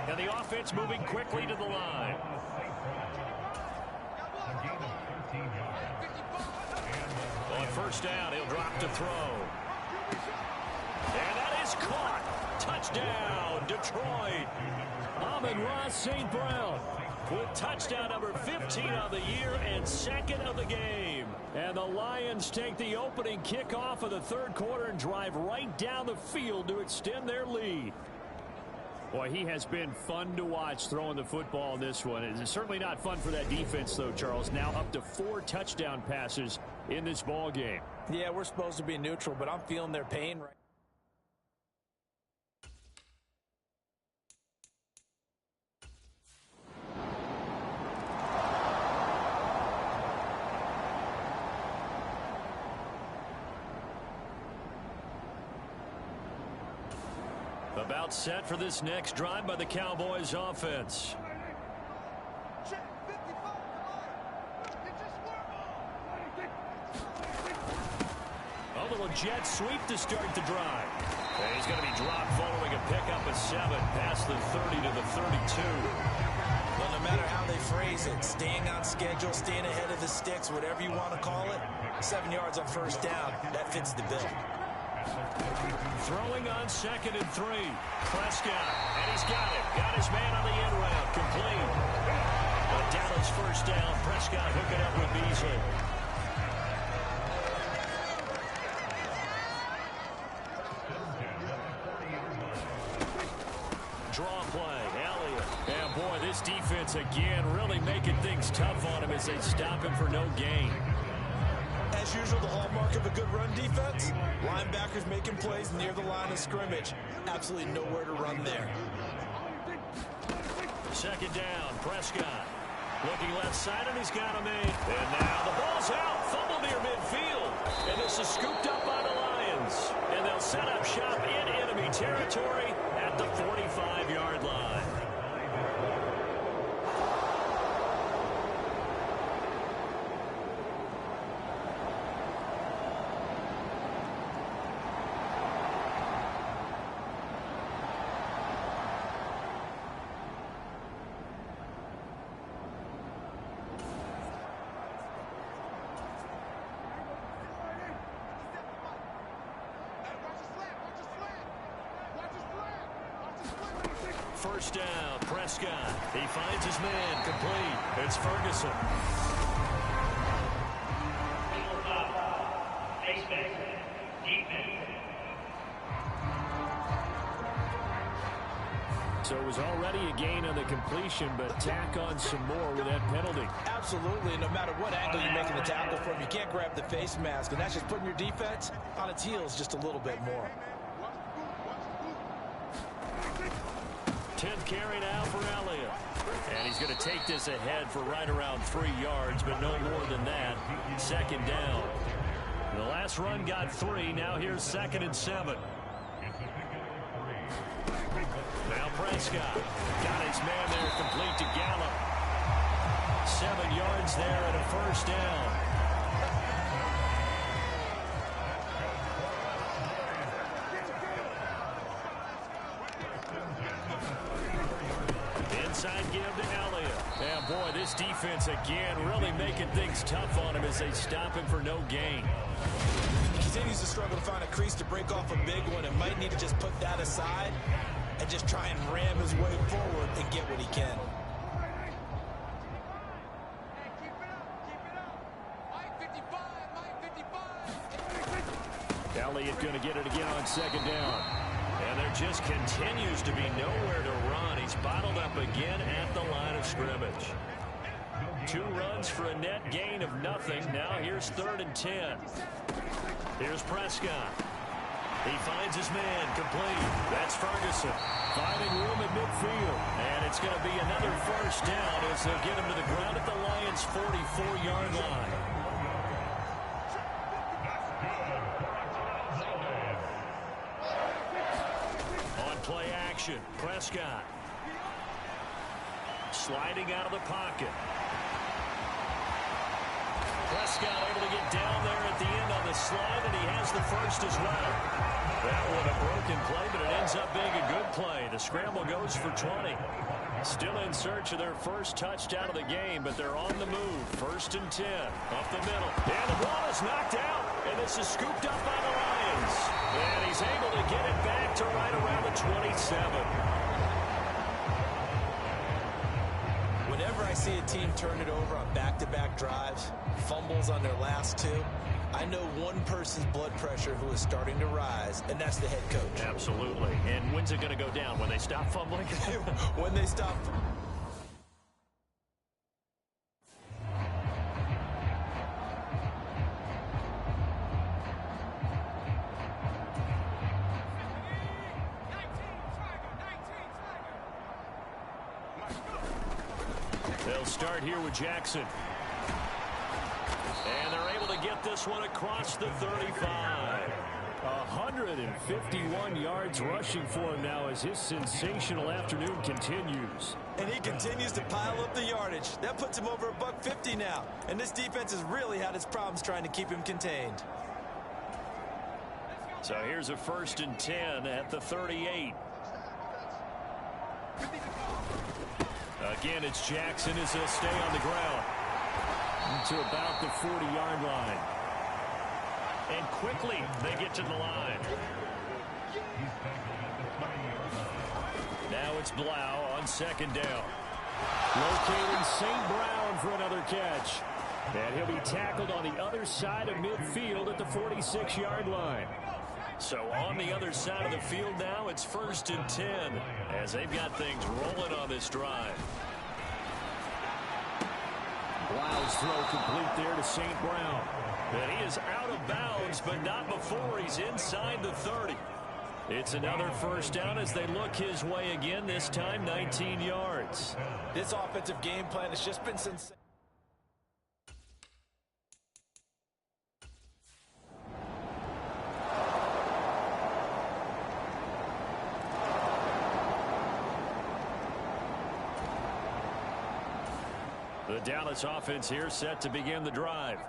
And the offense moving quickly to the line. On first down, he'll drop to throw. And that is caught. Touchdown, Detroit. Amon-Ra St. Brown with touchdown number 15 of the year and second of the game. And the Lions take the opening kickoff of the third quarter and drive right down the field to extend their lead. Boy, he has been fun to watch throwing the football in this one. It's certainly not fun for that defense, though, Charles. Now up to 4 touchdown passes in this ball game. Yeah, we're supposed to be neutral, but I'm feeling their pain right now. About set for this next drive by the Cowboys offense. A little jet sweep to start the drive. And he's going to be dropped following a pickup of 7 past the 30 to the 32. Well, no matter how they phrase it, staying on schedule, staying ahead of the sticks, whatever you want to call it, 7 yards on first down, that fits the bill. Throwing on 2nd and 3. Prescott, and he's got it. Got his man on the end route, complete. But Dallas first down. Prescott hooking up with Beasley. Draw play, Elliott. And boy, this defense again really making things tough on him as they stop him for no gain. As usual, the hallmark of a good run defense, linebackers making plays near the line of scrimmage. Absolutely nowhere to run there. 2nd down, Prescott. Looking left side, and he's got him in. And now the ball's out. Fumble near midfield. And this is scooped up by the Lions. And they'll set up shop in enemy territory at the 45-yard line. First down, Prescott. He finds his man, complete. It's Ferguson. So it was already a gain on the completion, but tack on some more with that penalty. Absolutely. No matter what angle you're making the tackle from, you can't grab the face mask, and that's just putting your defense on its heels just a little bit more. 10th carry now for Elliott. And he's going to take this ahead for right around 3 yards, but no more than that. Second down. The last run got 3. Now here's 2nd and 7. Now Prescott got his man there, complete to Gallup. 7 yards there and a first down. Inside give to Elliott. And boy, this defense again really making things tough on him as they stop him for no gain. Continues to struggle to find a crease to break off a big one, and might need to just put that aside and just try and ram his way forward and get what he can. Elliott going to get it again on 2nd down. And there just continues to be nowhere to run. He's bottled up again at the line of scrimmage. 2 runs for a net gain of nothing. Now here's 3rd and 10. Here's Prescott. He finds his man, complete. That's Ferguson. Finding room at midfield. And it's going to be another first down as they'll get him to the ground at the Lions' 44-yard line. On play action, Prescott. Sliding out of the pocket. Prescott able to get down there at the end on the slide, and he has the first as well. That one a broken play, but it ends up being a good play. The scramble goes for 20. Still in search of their first touchdown of the game, but they're on the move. 1st and 10, up the middle. And the ball is knocked out, and this is scooped up by the Lions. And he's able to get it back to right around the 27. Whenever I see a team turn it over on back-to-back drives, fumbles on their last 2, I know one person's blood pressure who is starting to rise, and that's the head coach. Absolutely. And when's it going to go down? When they stop fumbling? When they stop. They'll start here with Jackson. And they're able to get this one across the 35. 151 yards rushing for him now as his sensational afternoon continues. And he continues to pile up the yardage. That puts him over $150 now. And this defense has really had its problems trying to keep him contained. So here's a 1st and 10 at the 38. Again, it's Jackson as he'll stay on the ground to about the 40-yard line. And quickly, they get to the line. Now it's Blau on 2nd down. Locating St. Brown for another catch. And he'll be tackled on the other side of midfield at the 46-yard line. So on the other side of the field now, it's 1st and 10 as they've got things rolling on this drive. Blau's throw complete there to St. Brown. And he is out of bounds, but not before he's inside the 30. It's another first down as they look his way again, this time 19 yards. This offensive game plan has just been sensational. The Dallas offense here set to begin the drive.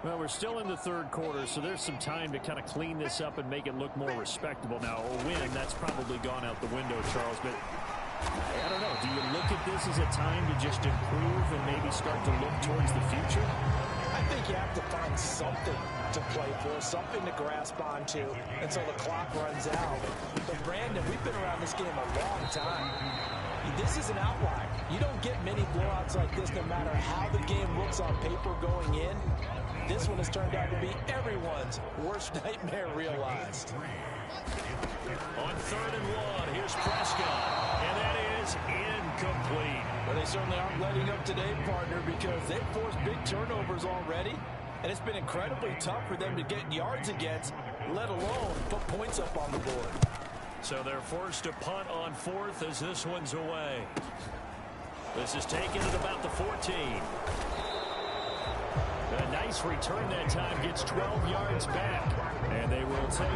Well, we're still in the third quarter, so there's some time to kind of clean this up and make it look more respectable. Now, a win, that's probably gone out the window, Charles, but I don't know. Do you look at this as a time to just improve and maybe start to look towards the future? I think you have to find something to play for, something to grasp onto until the clock runs out. But, Brandon, we've been around this game a long time. This is an outlier. You don't get many blowouts like this no matter how the game looks on paper going in. This one has turned out to be everyone's worst nightmare realized. On 3rd and 1, here's Prescott, and that is incomplete. Well, they certainly aren't letting up today, partner, because they've forced big turnovers already, and it's been incredibly tough for them to get yards against, let alone put points up on the board. So they're forced to punt on 4th as this one's away. This is taken at about the 14. A nice return that time, gets 12 yards back, and they will take.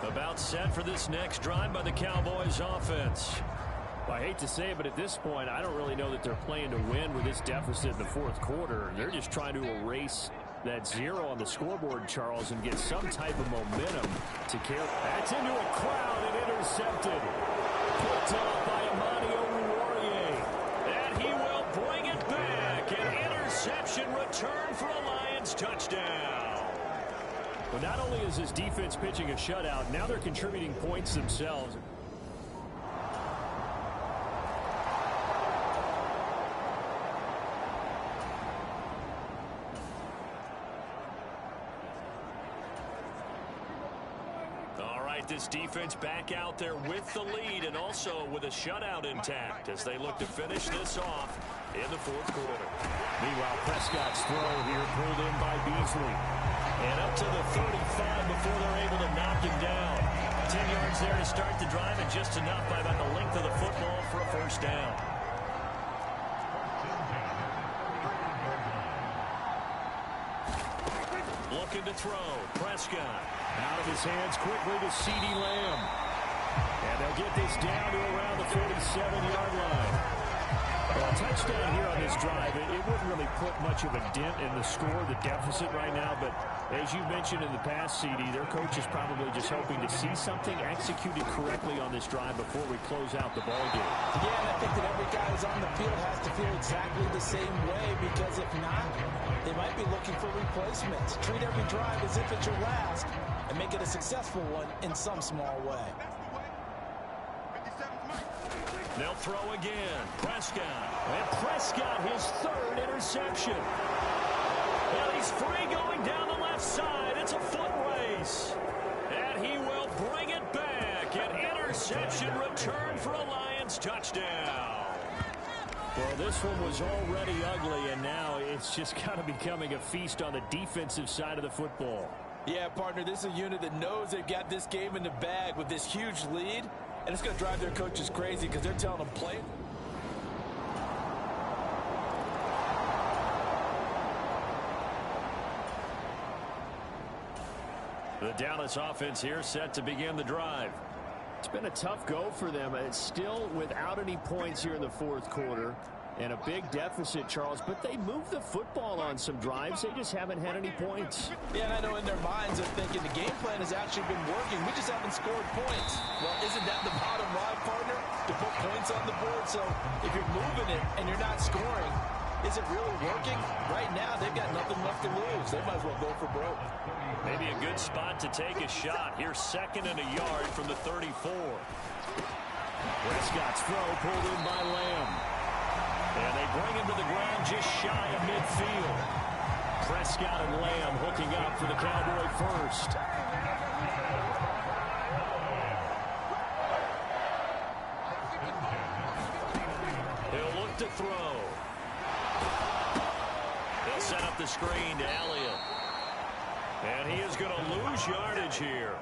About set for this next drive by the Cowboys offense. Well, I hate to say it, but at this point, I don't really know that they're playing to win with this deficit in the fourth quarter. They're just trying to erase that 0 on the scoreboard, Charles, and get some type of momentum to carry. That's into a crowd and intercepted. Picked off by Amadio Uwariye. And he will bring it back. An interception return for a Lions touchdown. Well, not only is his defense pitching a shutout, now they're contributing points themselves. All right, this defense back out there with the lead and also with a shutout intact as they look to finish this off in the fourth quarter. Meanwhile, Prescott's throw here pulled in by Beasley. And up to the 35 before they're able to knock him down. 10 yards there to start the drive, and just enough by about the length of the football for a first down. Looking to throw. Prescott. Out of his hands quickly to CeeDee Lamb. And they'll get this down to around the 47-yard line. Well, a touchdown here on this drive, it wouldn't really put much of a dent in the score, the deficit right now. But as you mentioned in the past, CD, their coach is probably just hoping to see something executed correctly on this drive before we close out the ballgame. Yeah, and I think that every guy who's on the field has to feel exactly the same way, because if not, they might be looking for replacements. Treat every drive as if it's your last and make it a successful one in some small way. They'll throw again. Prescott. And Prescott, his 3rd interception. Well, he's free going down the left side. It's a foot race. And he will bring it back. An interception return for a Lions touchdown. Well, this one was already ugly, and now it's just kind of becoming a feast on the defensive side of the football. Yeah, partner, this is a unit that knows they've got this game in the bag with this huge lead. And it's going to drive their coaches crazy because they're telling them play. The Dallas offense here set to begin the drive. It's been a tough go for them. It's still without any points here in the fourth quarter. And a big deficit, Charles, but they moved the football on some drives. They just haven't had any points. Yeah, and I know in their minds they're thinking the game plan has actually been working. We just haven't scored points. Well, isn't that the bottom line, partner? To put points on the board. So if you're moving it and you're not scoring, Is it really working? Right now, they've got nothing left to lose. They might as well go for broke. Maybe a good spot to take a shot. Here's 2nd and a yard from the 34. Prescott's throw pulled in by Lamb. And they bring him to the ground just shy of midfield. Prescott and Lamb hooking up for the Cowboy first. He'll look to throw. They'll set up the screen to Elliott. And he is going to lose yardage here.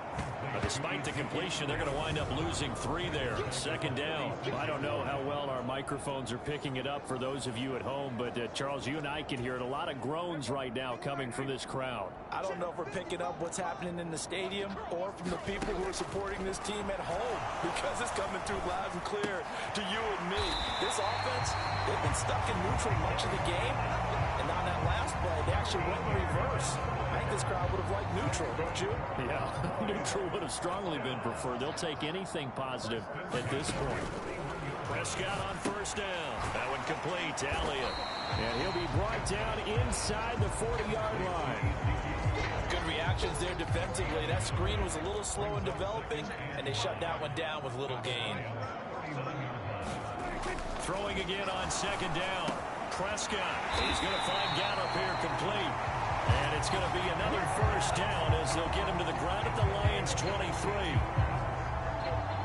Despite the completion, they're going to wind up losing 3 there. 2nd down. I don't know how well our microphones are picking it up for those of you at home, but Charles, you and I can hear it. A lot of groans right now coming from this crowd. I don't know if we're picking up what's happening in the stadium or from the people who are supporting this team at home, because it's coming through loud and clear to you and me. This offense, they've been stuck in neutral much of the game, and on that last play, they actually went in reverse. I think this crowd would have liked neutral, don't you? Yeah, neutral would have strongly been preferred. They'll take anything positive at this point. Prescott on 1st down. That one complete to Elliott. And he'll be brought down inside the 40-yard line. Good reactions there defensively. That screen was a little slow in developing, and they shut that one down with little gain. Throwing again on 2nd down. Prescott. He's going to find Gallup here complete. And it's going to be another 1st down as they'll get him to the ground at the Lions' 23.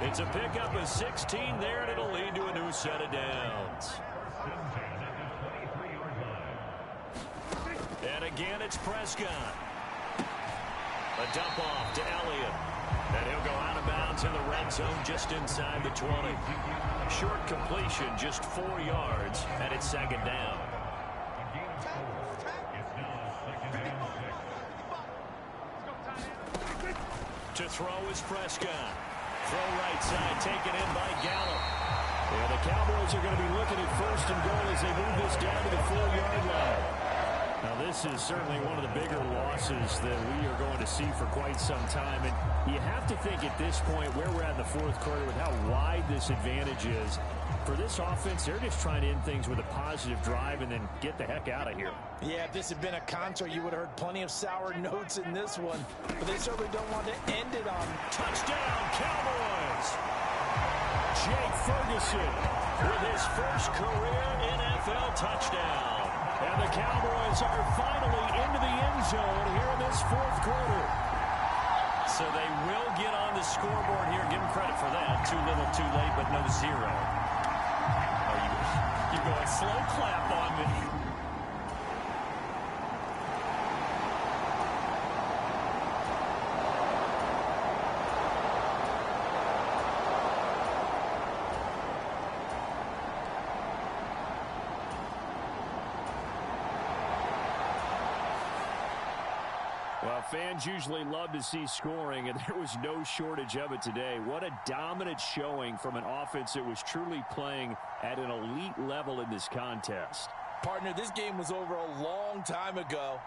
It's a pickup of 16 there, and it'll lead to a new set of downs. And again, it's Prescott. A dump off to Elliott. And he'll go out of bounds in the red zone just inside the 20. Short completion, just 4 yards, and it's 2nd down. To throw is Prescott. Throw right side, taken in by Gallup. And the Cowboys are going to be looking at 1st and goal as they move this down to the 4-yard line. Now, this is certainly one of the bigger losses that we are going to see for quite some time. And you have to think at this point where we're at in the 4th quarter with how wide this advantage is. For this offense, they're just trying to end things with a positive drive and then get the heck out of here. Yeah, if this had been a concert, you would have heard plenty of sour notes in this one. But they certainly don't want to end it on touchdown, Cowboys! Jake Ferguson with his first career NFL touchdown. And the Cowboys are finally into the end zone here in this 4th quarter. So they will get on the scoreboard here. Give them credit for that. Too little, too late, but no 0. Oh, you're going slow clap on me. Well, fans usually love to see scoring, and there was no shortage of it today. What a dominant showing from an offense that was truly playing at an elite level in this contest. Partner, this game was over a long time ago,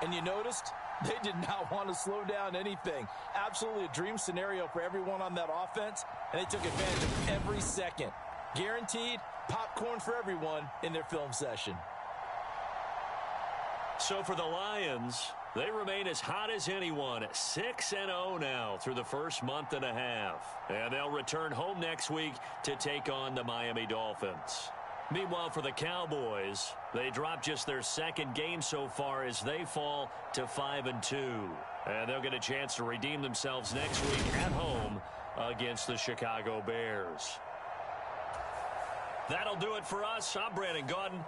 and you noticed they did not want to slow down anything. Absolutely a dream scenario for everyone on that offense, and they took advantage of every second. Guaranteed popcorn for everyone in their film session. So for the Lions, they remain as hot as anyone, 6-0 now through the first month and a half. And they'll return home next week to take on the Miami Dolphins. Meanwhile, for the Cowboys, they dropped just their 2nd game so far as they fall to 5-2. And they'll get a chance to redeem themselves next week at home against the Chicago Bears. That'll do it for us. I'm Brandon Gaudin.